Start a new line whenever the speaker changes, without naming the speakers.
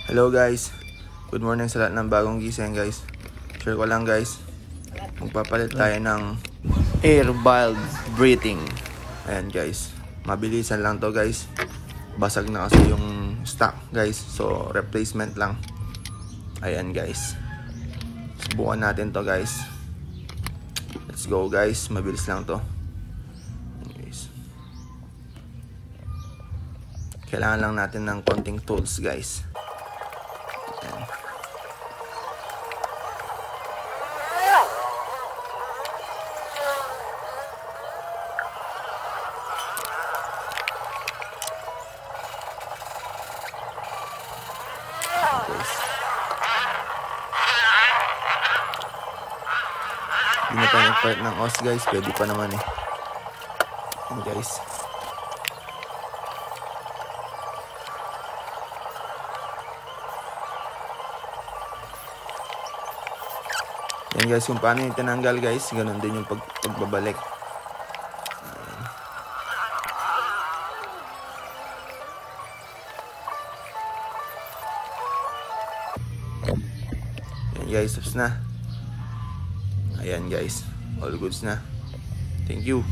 Hello guys, good morning sa lahat ng bagong gising guys. Share ko lang guys, magpapalit tayo ng air valve breathing. Ayan guys, mabilisan lang to guys. Basag na kasi yung stock guys, so replacement lang. Ayan guys, subukan natin to guys. Let's go guys, mabilis lang to. Kailangan lang natin ng konting tools guys. Ayan. Guys. Hindi na tayo nag-part ng os guys, pwede pa naman eh. Ayan guys. Yan guys, kung paano yung tinanggal guys, ganun din yung pagbabalik. Yan guys, tapos na. Ayan guys, all goods na. Thank you.